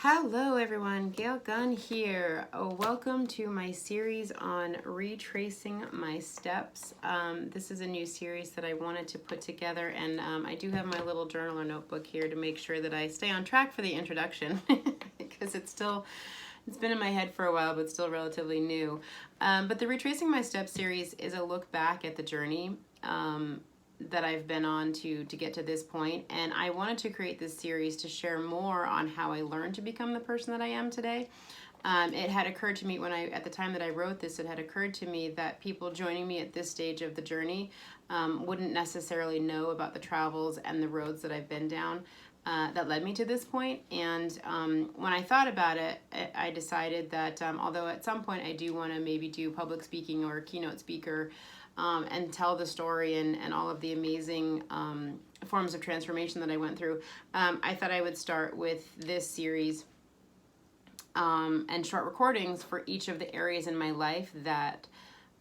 Hello everyone, Gail Gunn here. Welcome to my series on retracing my steps. This is a new series that I wanted to put together, and I do have my little journal or notebook here to make sure that I stay on track for the introduction because it's been in my head for a while, but still relatively new. But the Retracing My Steps series is a look back at the journey that I've been on to get to this point, and I wanted to create this series to share more on how I learned to become the person that I am today. It had occurred to me at the time that I wrote this, it had occurred to me that people joining me at this stage of the journey wouldn't necessarily know about the travels and the roads that I've been down that led me to this point. And when I thought about it, I decided that although at some point I do want to maybe do public speaking or keynote speaker and tell the story and all of the amazing forms of transformation that I went through, I thought I would start with this series and short recordings for each of the areas in my life that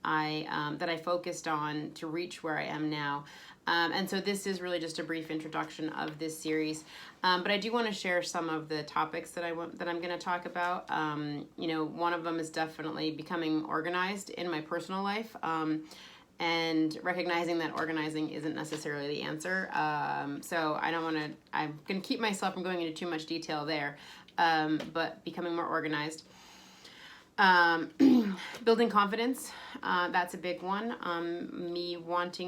I focused on to reach where I am now. And so this is really just a brief introduction of this series, but I do want to share some of the topics that I'm going to talk about. One of them is definitely becoming organized in my personal life, and recognizing that organizing isn't necessarily the answer. So I'm going to keep myself from going into too much detail there, but becoming more organized. Building confidence, that's a big one.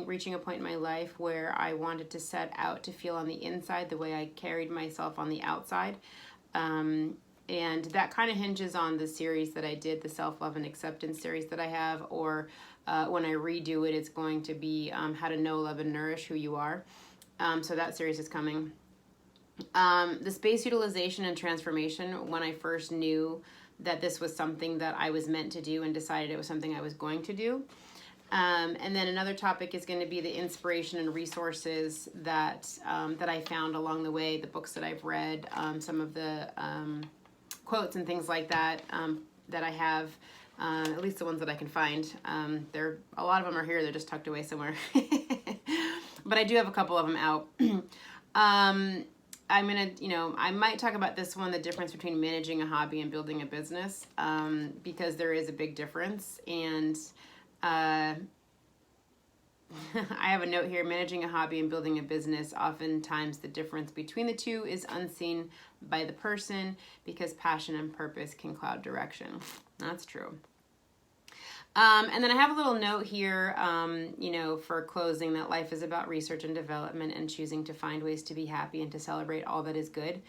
Reaching a point in my life where I wanted to set out to feel on the inside the way I carried myself on the outside. And that kind of hinges on the series that I did, the self-love and acceptance series that I have, or when I redo it, it's going to be how to know, love, and nourish who you are. So that series is coming. The space utilization and transformation, when I first knew that this was something that I was meant to do and decided it was something I was going to do. And then another topic is going to be the inspiration and resources that I found along the way, the books that I've read, some of the quotes and things like that that I have, at least the ones that I can find. A lot of them are here, they're just tucked away somewhere. But I do have a couple of them out. I might talk about this one, the difference between managing a hobby and building a business, because there is a big difference. And I have a note here: managing a hobby and building a business, oftentimes the difference between the two is unseen by the person because passion and purpose can cloud direction. That's true. And then I have a little note here, for closing, that life is about research and development and choosing to find ways to be happy and to celebrate all that is good.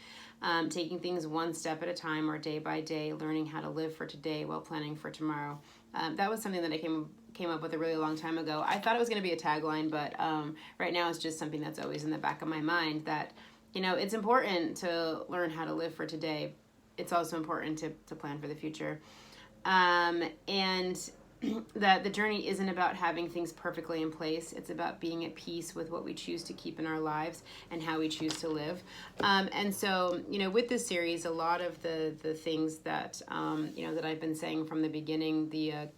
Taking things one step at a time or day by day, learning how to live for today while planning for tomorrow. That was something that I came up with a really long time ago. I thought it was going to be a tagline, but right now it's just something that's always in the back of my mind that, it's important to learn how to live for today. It's also important to plan for the future. And that the journey isn't about having things perfectly in place. It's about being at peace with what we choose to keep in our lives and how we choose to live. And so, with this series, a lot of the things that, that I've been saying from the beginning, the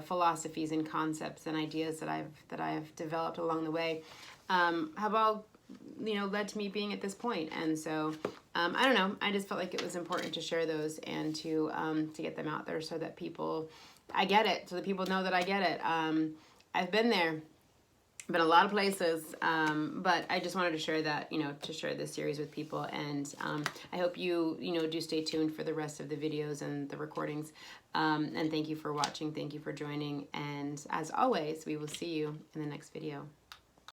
philosophies and concepts and ideas that I've developed along the way, have all, led to me being at this point. And so, I don't know, I just felt like it was important to share those and to get them out there so that I get it, so that people know that I get it. I've been there, been a lot of places, but I just wanted to share that, to share this series with people. And I hope you do stay tuned for the rest of the videos and the recordings. And thank you for watching. Thank you for joining. And as always, we will see you in the next video.